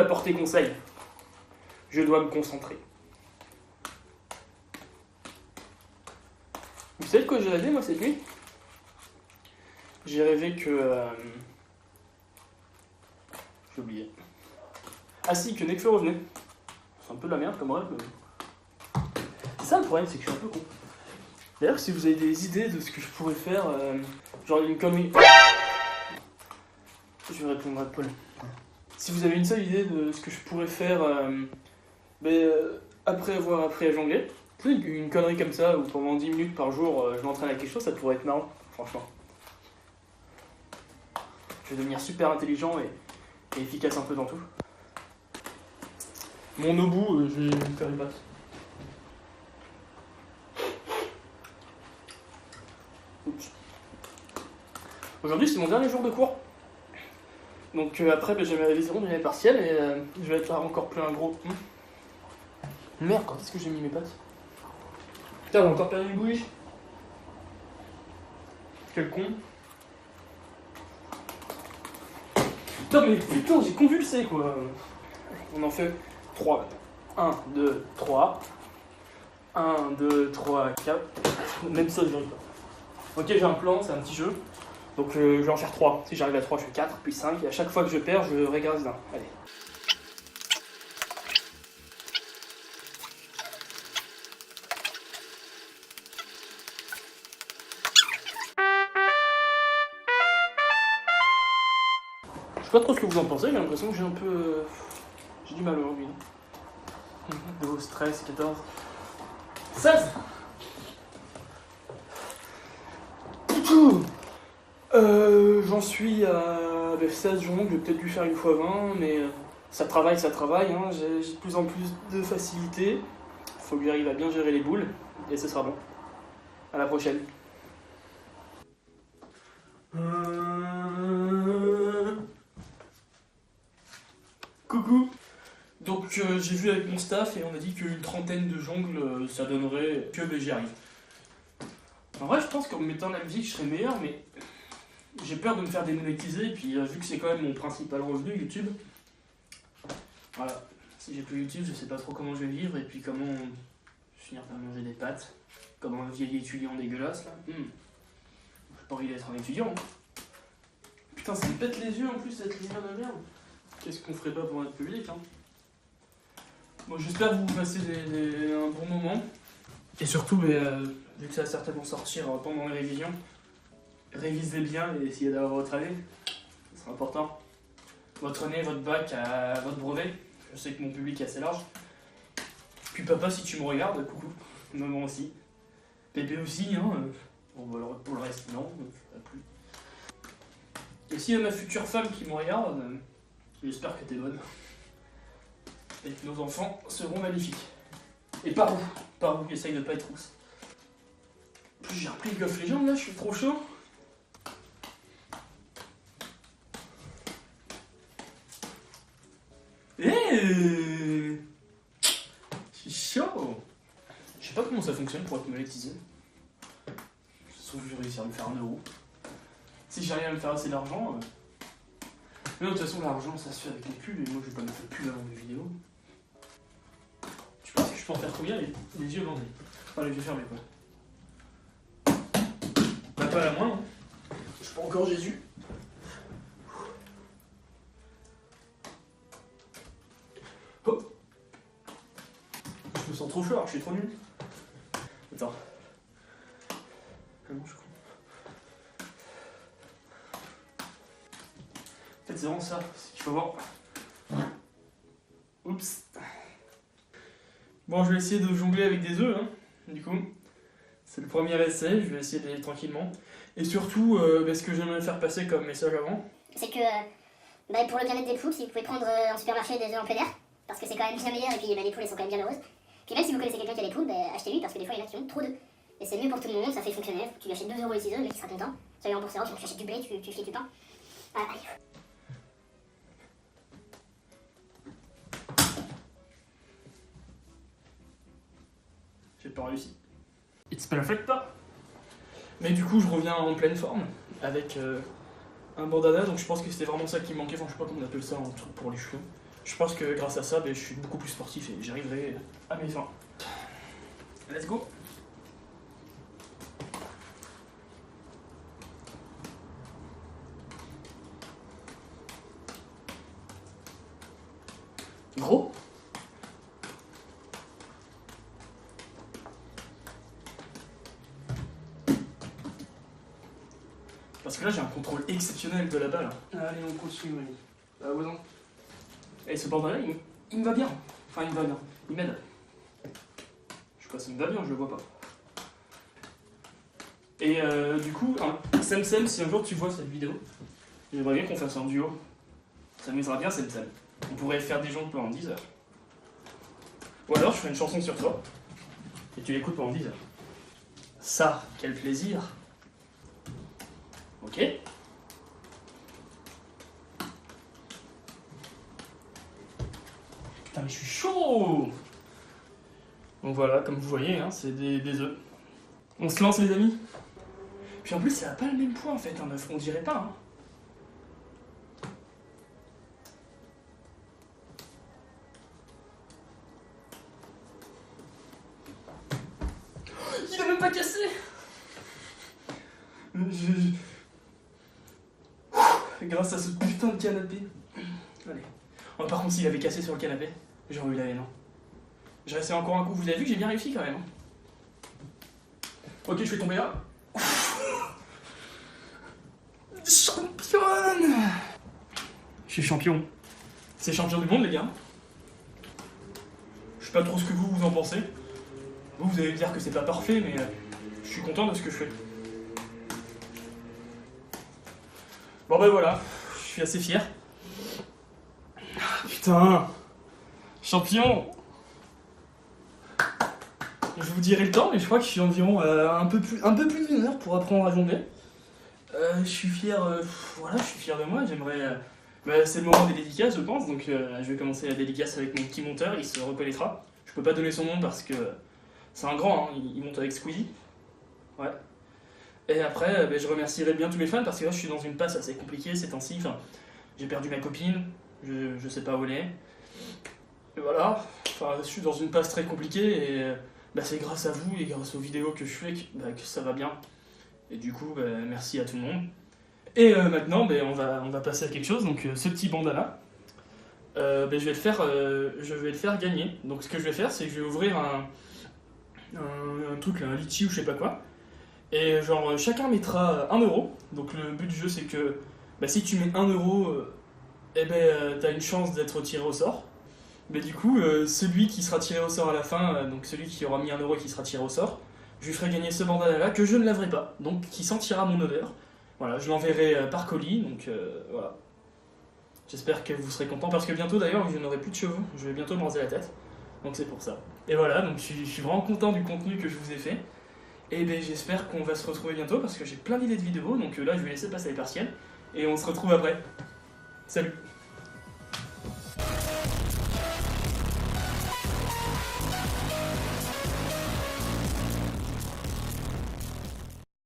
apporter conseil. Je dois me concentrer. Vous savez de quoi j'ai rêvé moi cette nuit? J'ai rêvé que... J'ai oublié. Ah si, que Nekfeu revenait. C'est un peu de la merde comme rêve. Mais... C'est ça le problème, c'est que je suis un peu con. D'ailleurs, si vous avez des idées de ce que je pourrais faire, genre une connerie... Je vais répondre à Paul. Si vous avez une seule idée de ce que je pourrais faire après avoir appris à jongler, une connerie comme ça, où pendant 10 minutes par jour, je m'entraîne à quelque chose, ça pourrait être marrant, franchement. Je vais devenir super intelligent et efficace un peu dans tout. Mon obus, je vais me faire une patte. Oups. Aujourd'hui, c'est mon dernier jour de cours. Donc après, j'ai ma révision de l'année partielle et je vais être là encore plein gros. Merde, quand est-ce que j'ai mis mes pattes? Putain, j'ai encore perdu une bougie. Quel con. Putain, mais putain, j'ai convulsé quoi. On en fait 3. 1, 2, 3. 1, 2, 3, 4. Même ça, je n'arrive pas. Ok, j'ai un plan, c'est un petit jeu. Donc je vais en faire 3. Si j'arrive à 3, je fais 4, puis 5. Et à chaque fois que je perds, je régresse d'un. Allez. Je sais pas trop ce que vous en pensez, j'ai l'impression que j'ai un peu... J'ai du mal aujourd'hui. De stress, 14... 16 j'en suis à 16 jours, j'ai peut-être dû faire une fois 20, mais ça travaille, hein. J'ai de plus en plus de facilité. Faut que j'arrive à bien gérer les boules, et ce sera bon. À la prochaine. Coucou. Donc j'ai vu avec mon staff et on a dit qu'une trentaine de jongles, ça donnerait que j'y arrive. En vrai, je pense qu'en me mettant la musique, je serais meilleur, mais j'ai peur de me faire démonétiser, et puis vu que c'est quand même mon principal revenu, YouTube, voilà, si j'ai plus YouTube, je sais pas trop comment je vais vivre, et puis comment finir par manger des pâtes, comme un vieil étudiant dégueulasse, là. J'ai pas envie d'être un étudiant. Putain, ça me pète les yeux en plus, cette lumière de merde. Qu'est-ce qu'on ferait pas pour notre public, hein. Bon, j'espère que vous passez un bon moment. Et surtout, vu que ça va certainement sortir pendant les révisions, révisez bien et essayez d'avoir votre année. C'est important. Votre année, votre bac, votre brevet. Je sais que mon public est assez large. Puis papa, si tu me regardes, coucou. Maman aussi. Pépé aussi, hein. Bon, bah, alors, pour le reste, non, pas plus. Et s'il y a ma future femme qui me regarde, j'espère que t'es bonne. Et que nos enfants seront magnifiques. Et par où, essaye de pas être rousse. En plus, j'ai repris League of Legends là, je suis trop chaud. Je suis chaud. Je sais pas comment ça fonctionne pour être monétisé. Sauf que je vais réussir à me faire 1 euro. Si j'arrive à me faire assez d'argent. Mais de toute façon, l'argent ça se fait avec les pubs et moi je vais pas me faire pub avant mes vidéos. Tu penses que je peux en faire combien les yeux bandés? Enfin, les yeux fermés quoi. Bah, pas la moindre. Je suis pas encore Jésus. Oh. Je me sens trop chaud alors que je suis trop nul. Attends. Comment je comprends? En fait, c'est vraiment ça. C'est qu'il faut voir. Oups. Bon, je vais essayer de jongler avec des œufs, hein, du coup. C'est le premier essai, je vais essayer d'aller tranquillement. Et surtout, ce que j'aimerais faire passer comme message avant, c'est que pour le bien-être des poules, si vous pouvez prendre en supermarché des œufs en plein air, parce que c'est quand même bien meilleur et puis les poules elles sont quand même bien heureuses. Puis même si vous connaissez quelqu'un qui a des poules, achetez-lui parce que des fois il y en a qui ont trop d'œufs. Et c'est mieux pour tout le monde, ça fait fonctionner. Tu lui achètes 2 euros les 6 œufs, le mec il sera content. Ça lui remboursera, tu achètes du blé, tu fais du pain. Allez. J'ai pas réussi. It's perfect. Mais du coup, je reviens en pleine forme avec un bandana, donc je pense que c'était vraiment ça qui me manquait. Enfin, je sais pas comment on appelle ça, un truc pour les cheveux. je pense que grâce à ça, je suis beaucoup plus sportif et j'arriverai à mes fins. Let's go. Gros. Parce que là j'ai un contrôle exceptionnel de la balle. Allez, on continue, Mani. Ah ouais, non. Et ce bandana, il me va bien. Enfin, il me va bien. Il m'aide. Je sais pas si il me va bien, je le vois pas. Et du coup, Sem, si un jour tu vois cette vidéo, j'aimerais bien qu'on fasse un duo. Ça m'amusera bien, Sem. On pourrait faire des jongles pendant 10 heures. Ou alors, je ferai une chanson sur toi, et tu l'écoutes pendant 10 heures. Ça, quel plaisir. Ok. Putain, mais je suis chaud. Donc voilà, comme vous voyez, hein, c'est des œufs. On se lance, les amis. Puis en plus, ça n'a pas le même poids, en fait, un œuf. On dirait pas, hein. Il a même pas cassé. Grâce à ce putain de canapé. Allez. Oh, par contre, s'il avait cassé sur le canapé, j'aurais eu la haine. Hein. Je restais encore un coup. Vous avez vu que j'ai bien réussi quand même. Hein. Ok, je vais tomber là. Championne. Je suis champion. C'est champion du monde, les gars. Je sais pas trop ce que vous en pensez. Vous allez me dire que c'est pas parfait, mais je suis content de ce que je fais. Bon ben voilà, je suis assez fier. Putain, champion. Je vous dirai le temps, mais je crois que je suis environ un peu plus d'une heure pour apprendre à jongler. Je suis fier, voilà, je suis fier de moi. J'aimerais, c'est le moment des dédicaces, je pense, donc je vais commencer la dédicace avec mon petit monteur. Il se reconnaîtra. Je peux pas donner son nom parce que c'est un grand, hein, il monte avec Squeezie. Ouais. Et après, je remercierai bien tous mes fans parce que là, je suis dans une passe assez compliquée ces temps-ci. Enfin, j'ai perdu ma copine, je sais pas où elle est. Et voilà, enfin, je suis dans une passe très compliquée et c'est grâce à vous et grâce aux vidéos que je fais que ça va bien. Et du coup, merci à tout le monde. Et maintenant, on va passer à quelque chose. Donc, ce petit bandana, je vais le faire gagner. Donc, ce que je vais faire, c'est que je vais ouvrir un truc, là, un litchi ou je sais pas quoi. Et genre, chacun mettra 1 euro. Donc, le but du jeu, c'est que si tu mets 1 euro, t'as une chance d'être tiré au sort. Mais du coup, celui qui sera tiré au sort à la fin, donc celui qui aura mis 1 euro et qui sera tiré au sort, je lui ferai gagner ce bandana là que je ne laverai pas, donc qui sentira mon odeur. Voilà, je l'enverrai par colis, donc voilà. J'espère que vous serez contents parce que bientôt d'ailleurs, je n'aurai plus de cheveux, je vais bientôt me raser la tête, donc c'est pour ça. Et voilà, donc je suis vraiment content du contenu que je vous ai fait. Et j'espère qu'on va se retrouver bientôt parce que j'ai plein d'idées de vidéos, donc là je vais laisser passer les partiels et on se retrouve après. Salut!